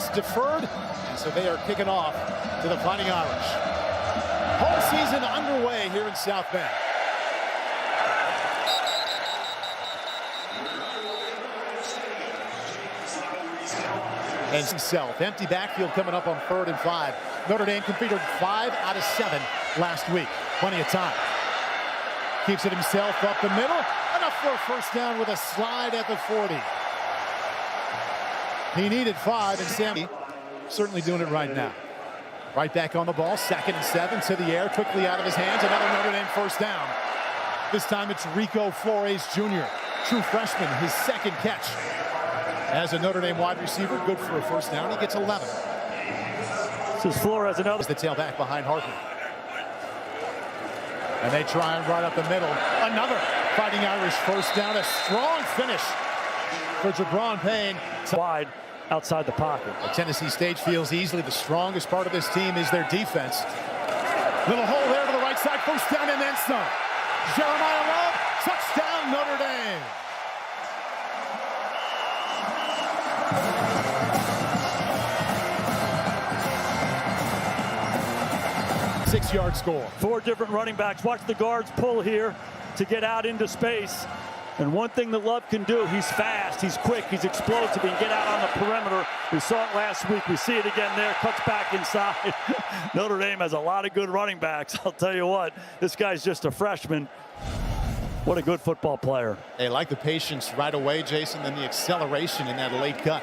toss deferred, and so they are kicking off to the Fighting Irish. Home season underway here in South Bend. And himself, empty backfield coming up on 3rd and 5. Notre Dame completed 5 out of 7 last week. Plenty of time. Keeps it himself up the middle. Enough for a first down with a slide at the 40. He needed 5, and Sammy certainly doing it right now. Right back on the ball, 2nd and 7 to the air, quickly out of his hands. Another Notre Dame first down. This time it's Rico Flores Jr., true freshman, his 2nd catch. As a Notre Dame wide receiver, good for a first down. He gets 11. This is Flores, another. The tailback behind Harper. And they try and right up the middle. Another Fighting Irish first down. A strong finish for Jabron Payne. Wide outside the pocket. Tennessee State feels easily the strongest part of this team is their defense. Little hole there to the right side. First down and then some. Jeremiah Love, touchdown Notre Dame. Six-yard score. 4 different running backs. Watch the guards pull here to get out into space. And one thing that Love can do, he's fast, he's quick, he's explosive, he can get out on the perimeter. We saw it last week, we see it again there, cuts back inside. Notre Dame has a lot of good running backs. I'll tell you what, this guy's just a freshman. What a good football player. They like the patience right away, Jason, then the acceleration in that late cut.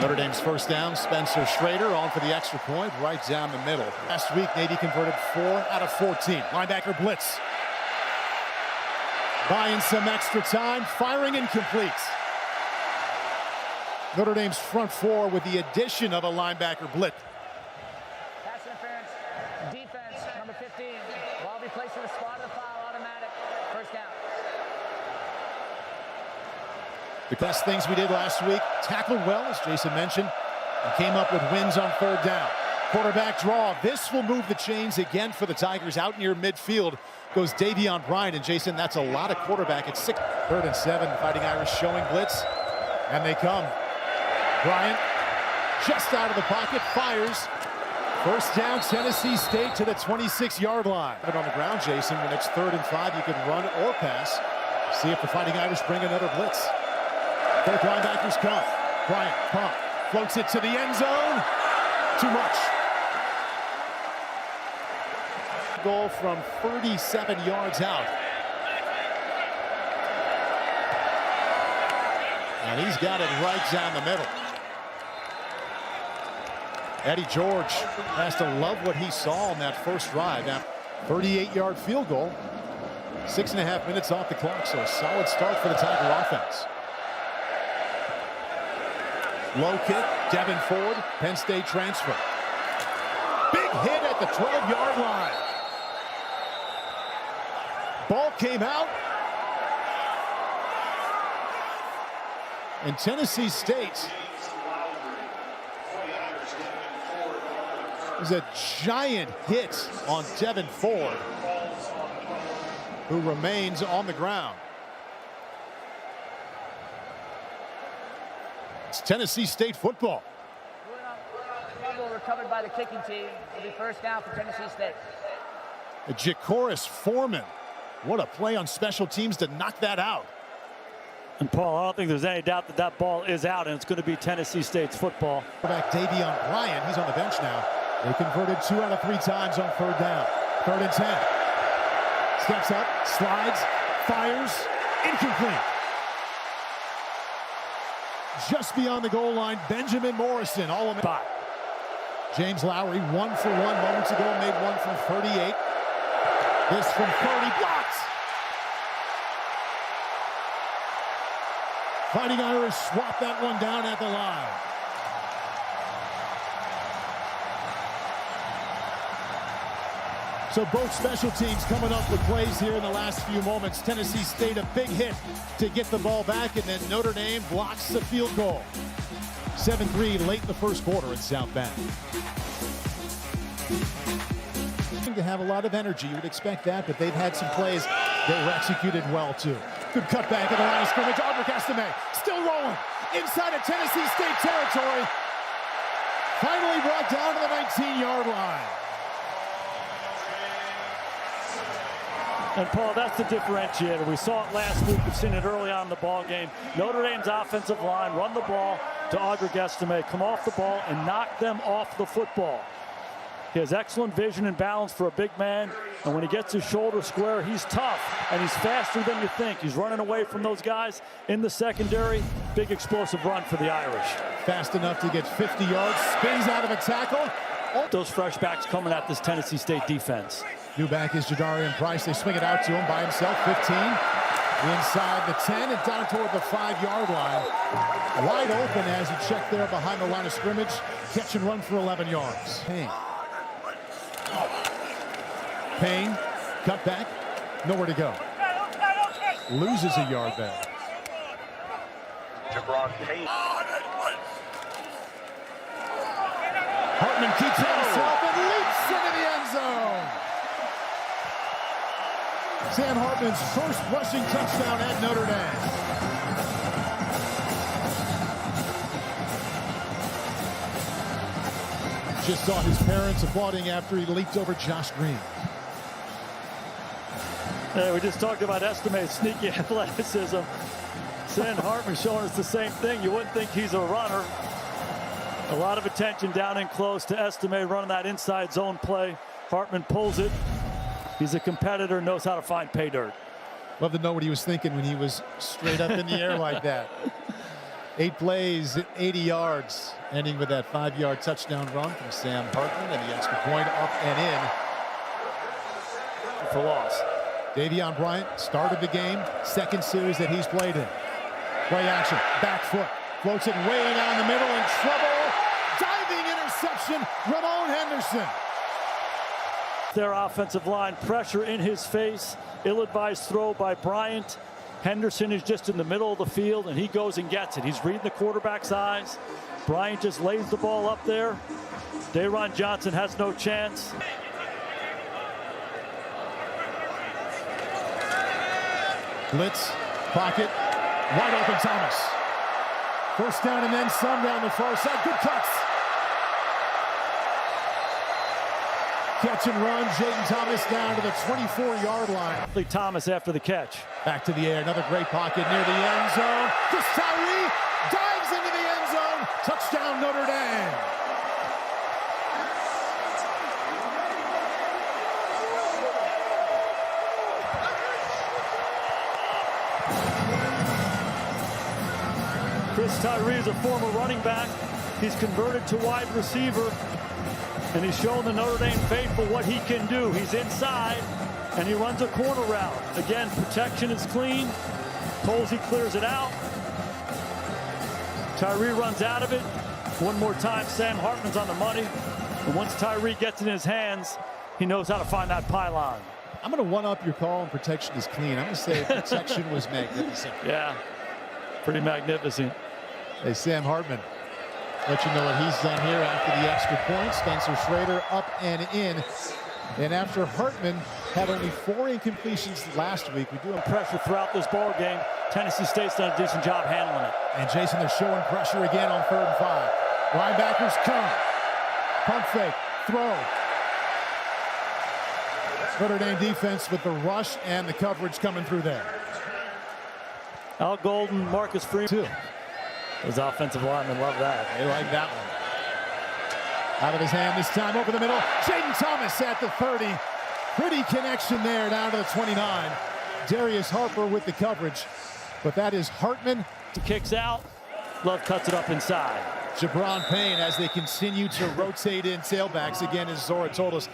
Notre Dame's first down, Spencer Schrader on for the extra point, right down the middle. Last week, Navy converted 4 out of 14. Linebacker blitz. Buying some extra time, firing incomplete. Notre Dame's front 4 with the addition of a linebacker blitz. Pass interference, defense, number 15. Ball be placed in the spot of the foul, automatic. First down. The best things we did last week, tackled well, as Jason mentioned, and came up with wins on 3rd down. Quarterback draw. This will move the chains again for the Tigers. Out near midfield goes Davion Bryant. And Jason, that's a lot of quarterback at 6. 3rd and 7, Fighting Irish showing blitz. And they come. Bryant just out of the pocket, fires. First down, Tennessee State to the 26-yard line. But on the ground, Jason, when it's 3rd and 5, you can run or pass. See if the Fighting Irish bring another blitz. Both linebackers come. Bryant, pump, floats it to the end zone. Too much. Goal from 37 yards out. And he's got it right down the middle. Eddie George has to love what he saw on that first drive. Now, 38-yard field goal. 6.5 minutes off the clock, so a solid start for the Tiger offense. Low kick, Devin Ford, Penn State transfer. Big hit at the 12-yard line. Ball came out. And Tennessee State is a giant hit on Devin Ford, who remains on the ground. It's Tennessee State football. Fumble recovered by the kicking team. It'll be first down for Tennessee State. Jacoris Foreman. What a play on special teams to knock that out. And Paul, I don't think there's any doubt that that ball is out, and it's going to be Tennessee State's football. Back Davion Bryant, he's on the bench now. They converted 2 out of 3 times on 3rd down. 3rd and 10. Steps up, slides, fires, incomplete. Just beyond the goal line, Benjamin Morrison, all of it. James Lowry, 1 for 1 moments ago, made 1 from 38. This from 30, blocked. Fighting Irish swap that one down at the line. So both special teams coming up with plays here in the last few moments. Tennessee State a big hit to get the ball back, and then Notre Dame blocks the field goal. 7-3 late in the first quarter at South Bend. To have a lot of energy, you would expect that, but they've had some plays that were executed well too. Good cutback at the line of scrimmage. Audric Estime still rolling inside of Tennessee State territory. down to the 19-yard line. And Paul, that's the differentiator. We saw it last week. We've seen it early on in the ball game. Notre Dame's offensive line run the ball to Audric Estime, come off the ball and knock them off the football. He has excellent vision and balance for a big man, and when he gets his shoulder square, he's tough, and he's faster than you think. He's running away from those guys in the secondary. Big explosive run for the Irish. Fast enough to get 50 yards, spins out of a tackle. Those fresh backs coming at this Tennessee State defense. New back is Jadarian Price. They swing it out to him by himself, 15. Inside the 10 and down toward the 5-yard line. Wide open as he checked there behind the line of scrimmage. Catch and run for 11 yards. Payne, cut back, nowhere to go. Loses a yard there. Payne. Hartman keeps himself and leaps into the end zone. Sam Hartman's first rushing touchdown at Notre Dame. Just saw his parents applauding after he leaped over Josh Green. We just talked about Estime's sneaky athleticism. Sam Hartman showing us the same thing. You wouldn't think he's a runner. A lot of attention down and close to Estime running that inside zone play. Hartman pulls it. He's a competitor, knows how to find pay dirt. Love to know what he was thinking when he was straight up in the air like that. 8 plays, 80 yards, ending with that 5-yard touchdown run from Sam Hartman, and the extra point up and in. For loss. Davion Bryant started the game, second series that he's played in. Play action, back foot, floats it way down the middle, in trouble. Diving interception, Ramon Henderson. Their offensive line, pressure in his face, ill-advised throw by Bryant. Henderson is just in the middle of the field, and he goes and gets it. He's reading the quarterback's eyes. Bryant just lays the ball up there. Daron Johnson has no chance. Blitz, pocket, wide open Thomas. First down and then some down the far side. Good cuts. Catch and run, Jayden Thomas down to the 24-yard line. Thomas after the catch. Back to the air, another great pocket near the end zone. Chris Tyree dives into the end zone. Touchdown Notre Dame. Chris Tyree is a former running back. He's converted to wide receiver. And he's shown the Notre Dame faithful what he can do. He's inside, and he runs a corner route. Again, protection is clean. Colsey clears it out. Tyree runs out of it. One more time, Sam Hartman's on the money. And once Tyree gets in his hands, he knows how to find that pylon. I'm going to one-up your call on protection is clean. I'm going to say protection was magnificent. Yeah, pretty magnificent. Hey, Sam Hartman. Let you know what he's done here after the extra point. Spencer Schrader up and in. And after Hartman had only 4 incompletions last week, we do have Pressure throughout this ball game. Tennessee State's done a decent job handling it. And Jason, they're showing pressure again on 3rd and 5. Linebackers come. Pump fake. Throw. Notre Dame defense with the rush and the coverage coming through there. Al Golden, Marcus Freeman. Those offensive linemen love that. They like that one. Out of his hand this time, over the middle. Jayden Thomas at the 30. Pretty connection there down to the 29. Darius Harper with the coverage. But that is Hartman. Kicks out. Love cuts it up inside. Jabron Payne as they continue to rotate in tailbacks. Again, as Zora told us.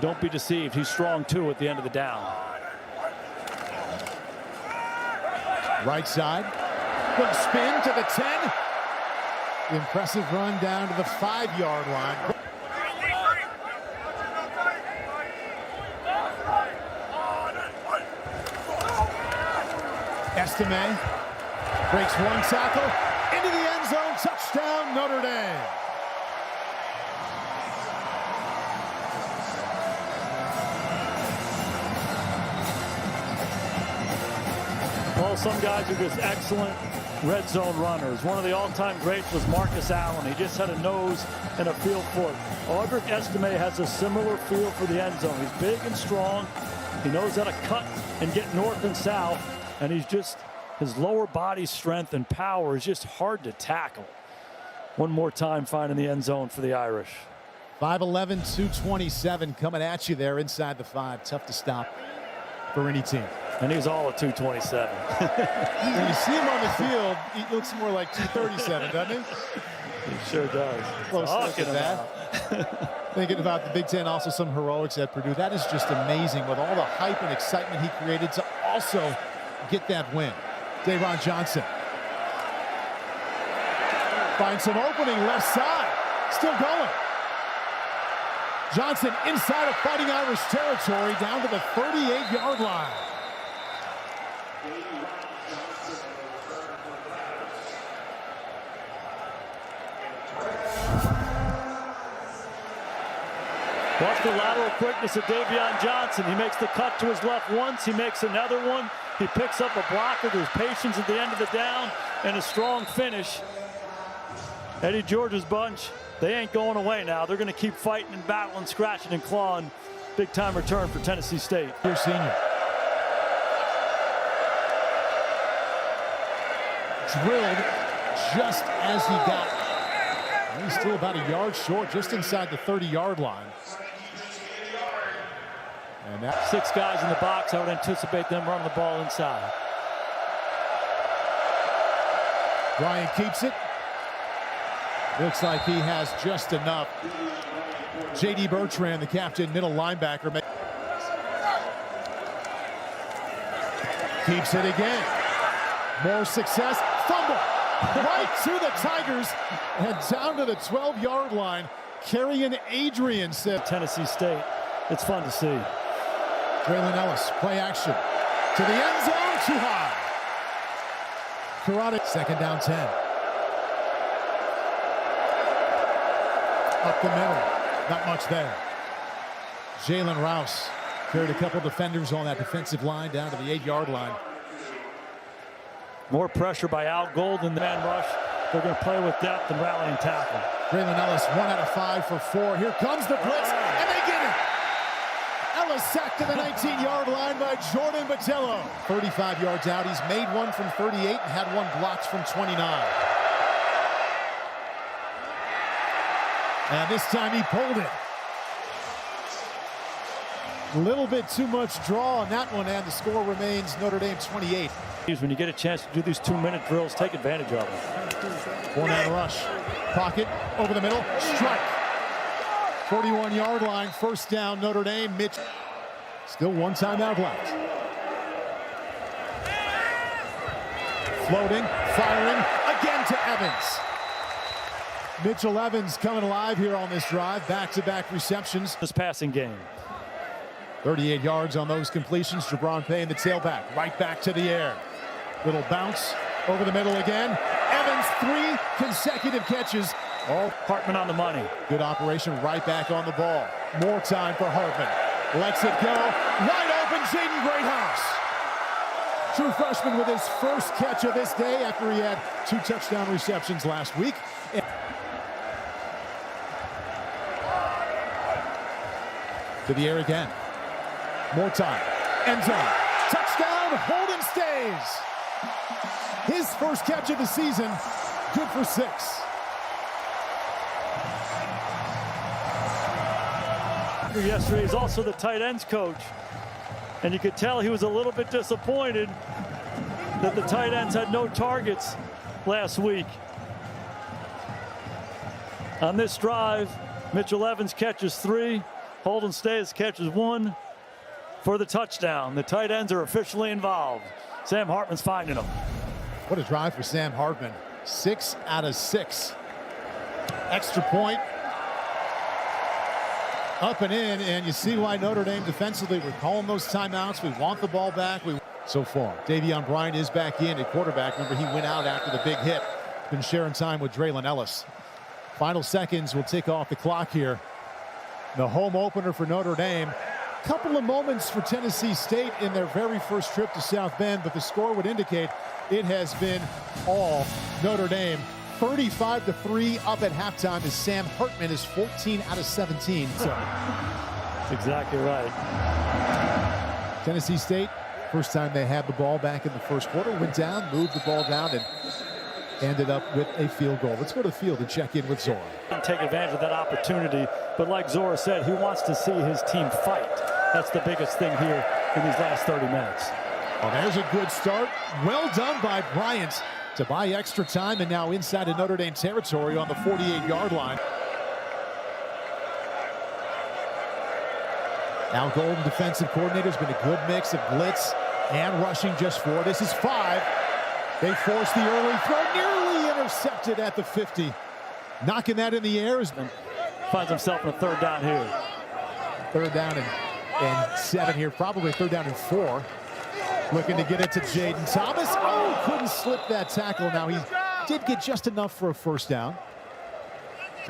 Don't be deceived. He's strong, too, at the end of the down. Right side. Good spin to the 10. Impressive run down to the 5-yard line. Estime breaks one tackle into the end zone. Touchdown, Notre Dame. Well, some guys are just excellent red zone runners. One of the all-time greats was Marcus Allen. He just had a nose and a feel for it. Audric Estime has a similar feel for the end zone. He's big and strong. He knows how to cut and get north and south. And his lower body strength and power is just hard to tackle. One more time finding the end zone for the Irish. 5'11", 227 coming at you there inside the 5. Tough to stop for any team. And he's all at 227. When you see him on the field, he looks more like 237, doesn't he? He sure does. Close look at that. Thinking about the Big Ten, also some heroics at Purdue. That is just amazing with all the hype and excitement he created to also get that win. Davon Johnson finds an opening left side. Still going. Johnson inside of Fighting Irish territory down to the 38-yard line. Watch the lateral quickness of Davon Johnson. He makes the cut to his left once. He makes another one. He picks up a blocker. There's patience at the end of the down and a strong finish. Eddie George's bunch, they ain't going away now. They're going to keep fighting and battling, scratching and clawing. Big time return for Tennessee State. Your senior. Drilled just as he got. He's still about a yard short, just inside the 30-yard line. And that 6 guys in the box. I would anticipate them running the ball inside. Ryan keeps it. Looks like he has just enough. J.D. Bertrand, the captain, middle linebacker, keeps it again. More success. Fumble. Right to the Tigers and down to the 12-yard line. Carrying Adrian said. Tennessee State. It's fun to see. Braylon Ellis, play action. To the end zone, too high. Karate, 2nd down 10. Up the middle, not much there. Jalen Rouse carried a couple defenders on that defensive line down to the 8-yard line. More pressure by Al Golden, the man rush. They're going to play with depth and rallying tackle. Braylon Ellis, 1 out of 5 for 4. Here comes the blitz, and they get it. Ellis sacked to the 19-yard line by Jordan Botelho. 35 yards out. He's made one from 38 and had one blocked from 29. And this time he pulled it. A little bit too much draw on that one, and the score remains Notre Dame 28. When you get a chance to do these 2-minute drills, take advantage of them. 4-man rush. Pocket over the middle. Strike. 41-yard line. 1st down, Notre Dame. Mitch. Still 1 timeout left. Floating. Firing. Again to Evans. Mitchell Evans coming alive here on this drive. Back-to-back receptions. This passing game. 38 yards on those completions. Jabron Payne, the tailback, right back to the air. Little bounce over the middle again. Evans, 3 consecutive catches. All Hartman on the money. Good operation, right back on the ball. More time for Hartman. Lets it go. Wide open, Jaden Greathouse. True freshman with his first catch of this day after he had 2 touchdown receptions last week. To the air again. More time. End zone. Touchdown. Holden stays. His first catch of the season. Good for 6. Yesterday, he's also the tight ends coach. And you could tell he was a little bit disappointed that the tight ends had no targets last week. On this drive, Mitchell Evans catches 3. Holden Stays catches 1 for the touchdown. The tight ends are officially involved. Sam Hartman's finding them. What a drive for Sam Hartman. 6 out of 6. Extra point. Up and in, and you see why Notre Dame defensively, we're calling those timeouts. We want the ball back. So far, Davion Bryant is back in at quarterback. Remember, he went out after the big hit. Been sharing time with Braylon Ellis. Final seconds will tick off the clock here. The home opener for Notre Dame couple of moments for Tennessee State in their very first trip to South Bend, but the score would indicate it has been all Notre Dame. 35-3 up at halftime as Sam Hartman is 14 out of 17. So that's exactly right. Tennessee State, first time they had the ball back in the first quarter, went down, moved the ball down, and ended up with a field goal. Let's go to the field and check in with Zora. Take advantage of that opportunity, but like Zora said, he wants to see his team fight. That's the biggest thing here in these last 30 minutes. Well, there's a good start. Well done by Bryant to buy extra time, and now inside of Notre Dame territory on the 48-yard line. Al Golden, defensive coordinator, has been a good mix of blitz and rushing just for. This is 5. They force the early throw, nearly intercepted at the 50. Knocking that in the air as finds himself in a third down here. Third down and 7 here, probably third down and 4. Looking to get it to Jaden Thomas. Oh, couldn't slip that tackle. Now he did get just enough for a first down.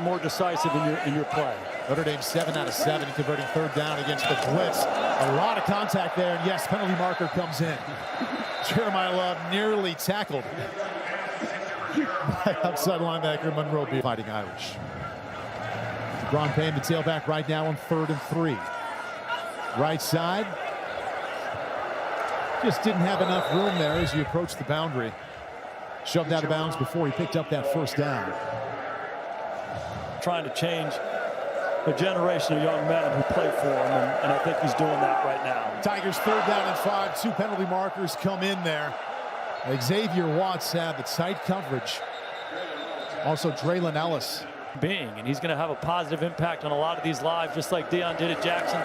More decisive in your play. Notre Dame 7 out of 7, converting third down against the blitz. A lot of contact there, and yes, penalty marker comes in. Jeremiah Love nearly tackled by outside linebacker Monroe Fighting Irish. Ron Payne, the tailback right now on 3rd and 3. Right side. Just didn't have enough room there as he approached the boundary. Shoved out of bounds before he picked up that first down. Trying to change a generation of young men who play for him, and I think he's doing that right now. Tigers 3rd down and 5. 2 penalty markers come in there. Xavier Watts had the tight coverage. Also Draylon Ellis. And he's going to have a positive impact on a lot of these lives, just like Deion did at Jackson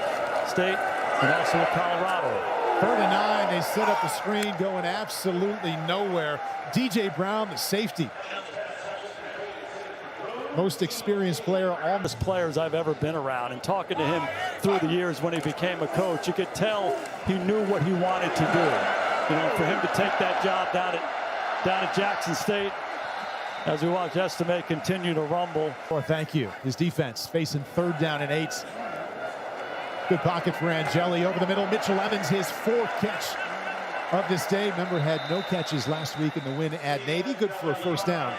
State and also at Colorado. 3rd and 9. They set up the screen, going absolutely nowhere. DJ Brown, the safety. Most experienced player, all the players I've ever been around, and talking to him through the years when he became a coach, you could tell he knew what he wanted to do. You know, for him to take that job down at Jackson State, as we watch Estime continue to rumble. Oh, thank you. His defense facing 3rd down and 8. Good pocket for Angeli over the middle. Mitchell Evans, his 4th catch of this day. Remember, had no catches last week in the win at Navy. Good for a first down.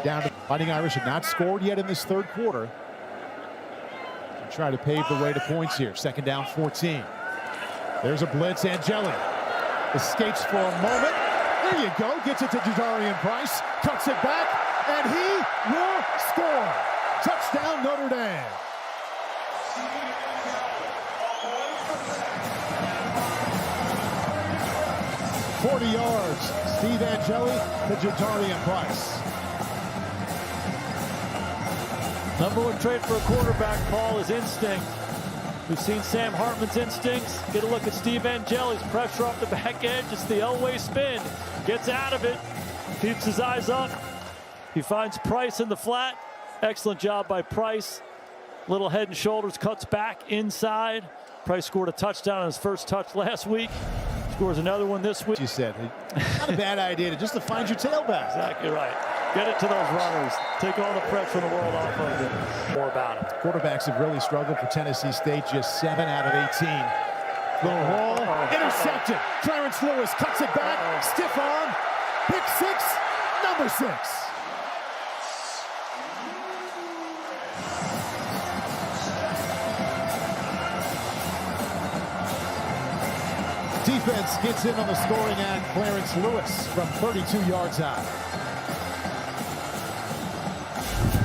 Down to Fighting Irish, had not scored yet in this 3rd quarter. Try to pave the way to points here. 2nd down, 14. There's a blitz. Angeli escapes for a moment. There you go. Gets it to Jadarian Price. Cuts it back, and he will score. Touchdown, Notre Dame. "40 yards. Steve Angeli to Jadarian Price." Number 1 trait for a quarterback, Paul, is instinct. We've seen Sam Hartman's instincts. Get a look at Steve Angeli's pressure off the back edge. It's the Elway spin. Gets out of it. Keeps his eyes up. He finds Price in the flat. Excellent job by Price. Little head and shoulders, cuts back inside. Price scored a touchdown on his first touch last week. Scores another one this week. You said, not a bad idea to find your tailback. Exactly right. Get it to those runners. Take all the pressure in the world off of them. More about it. Quarterbacks have really struggled for Tennessee State. Just 7 out of 18. Little roll. Intercepted. Clarence Lewis cuts it back. Stiff arm. Pick 6. Number 6. Defense gets in on the scoring end. Clarence Lewis from 32 yards out.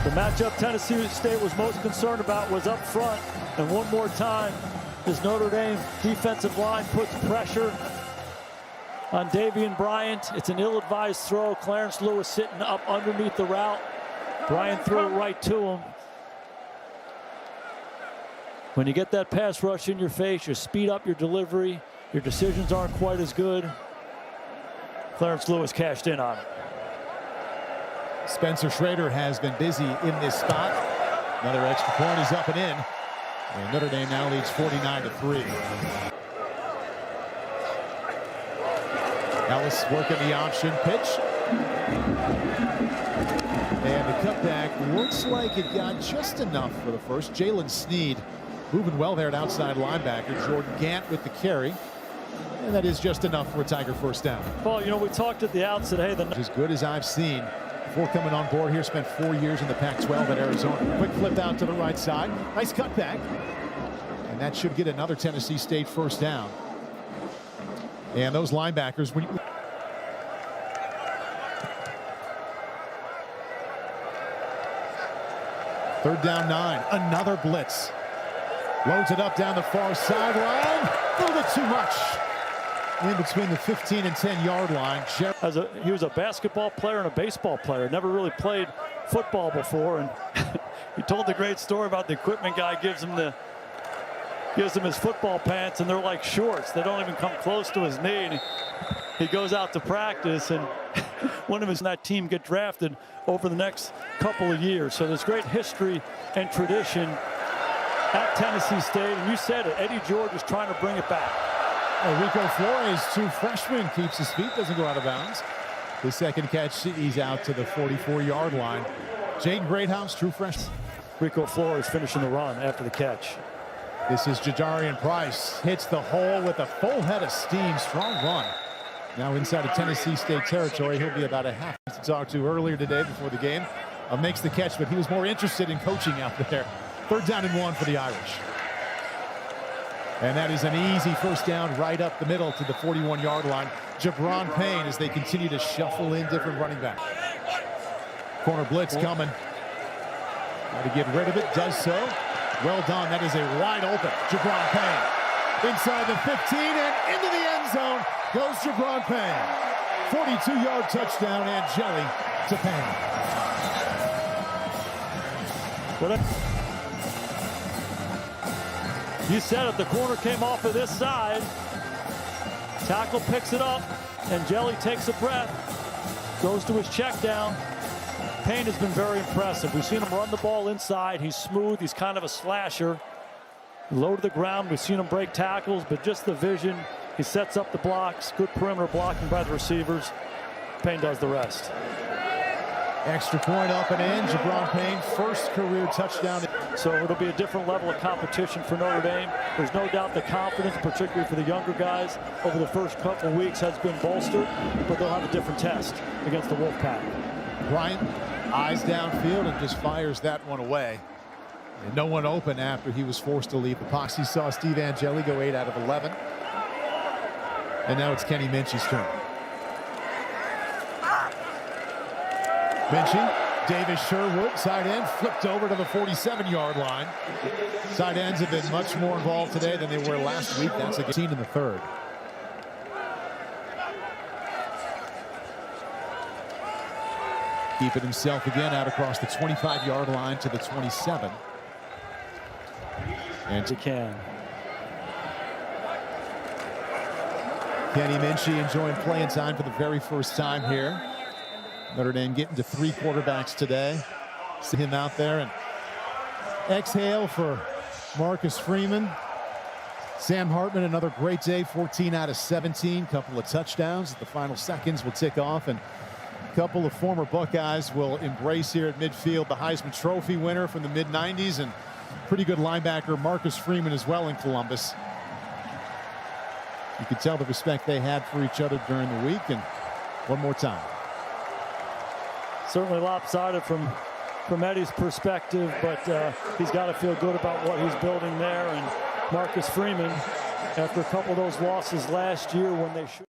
The matchup Tennessee State was most concerned about was up front. And one more time, this Notre Dame defensive line puts pressure on Davian Bryant. It's an ill-advised throw. Clarence Lewis sitting up underneath the route. Bryant threw it right to him. When you get that pass rush in your face, you speed up your delivery. Your decisions aren't quite as good. Clarence Lewis cashed in on it. Spencer Schrader has been busy in this spot. Another extra point is up and in. And Notre Dame now leads 49-3. Ellis working the option pitch. And the cutback looks like it got just enough for the first. Jalen Sneed Moving well there at outside linebacker. Jordan Gant with the carry. And that is just enough for a Tiger first down. Well, you know, we talked at the outset, hey, as good as I've seen before coming on board here. Spent 4 years in the Pac-12 at Arizona. Quick flip out to the right side. Nice cutback. And that should get another Tennessee State first down. And those linebackers, when you... Third down 9. Another blitz. Loads it up down the far sideline. A little bit too much. In between the 15 and 10-yard line. He was a basketball player and a baseball player. Never really played football before. And he told the great story about the equipment guy gives him his football pants, and they're like shorts. They don't even come close to his knee. And he goes out to practice, and one of his that team get drafted over the next couple of years. So there's great history and tradition at Tennessee State. And you said it, Eddie George is trying to bring it back. Rico Flores, true freshman, keeps his feet, doesn't go out of bounds. The second catch, he's out to the 44-yard line. Jaden Greathouse, true freshman. Rico Flores finishing the run after the catch. This is Jadarian Price. Hits the hole with a full head of steam. Strong run. Now inside of Tennessee State territory. He'll be about a half to talk to earlier today before the game. Makes the catch, but he was more interested in coaching out there. Third down and 1 for the Irish. And that is an easy first down right up the middle to the 41-yard line. Jabron Payne as they continue to shuffle in different running backs. Corner blitz coming. Got to get rid of it. Does so. Well done. That is a wide open Jabron Payne. Inside the 15 and into the end zone goes Jabron Payne. 42-yard touchdown, Angeli to Payne. You said it, the corner came off of this side. Tackle picks it up, and Jelly takes a breath, goes to his check down. Payne has been very impressive. We've seen him run the ball inside. He's smooth. He's kind of a slasher. Low to the ground. We've seen him break tackles, but just the vision. He sets up the blocks. Good perimeter blocking by the receivers. Payne does the rest. Extra point up and in. Jabron Payne, first career touchdown. So it'll be a different level of competition for Notre Dame. There's no doubt the confidence, particularly for the younger guys, over the first couple of weeks has been bolstered, but they'll have a different test against the Wolfpack. Bryant, eyes downfield and just fires that one away. And no one open after he was forced to leave the box. He saw Steve Angeli go 8 out of 11. And now it's Kenny Minchey's turn. Minchey, Davis Sherwood, side end, flipped over to the 47-yard line. Side ends have been much more involved today than they were last week. That's a team in the third. Keeping himself again out across the 25-yard line to the 27. And he can. Kenny Minchey enjoying playing time for the very first time here. Notre Dame getting to 3 quarterbacks today. See him out there, and exhale for Marcus Freeman. Sam Hartman, another great day, 14 out of 17. Couple of touchdowns. The final seconds will tick off, and a couple of former Buckeyes will embrace here at midfield the Heisman Trophy winner from the mid-90s, and pretty good linebacker Marcus Freeman as well in Columbus. You could tell the respect they had for each other during the week. And one more time. Certainly lopsided from Eddie's perspective, but he's got to feel good about what he's building there. And Marcus Freeman, after a couple of those losses last year when they should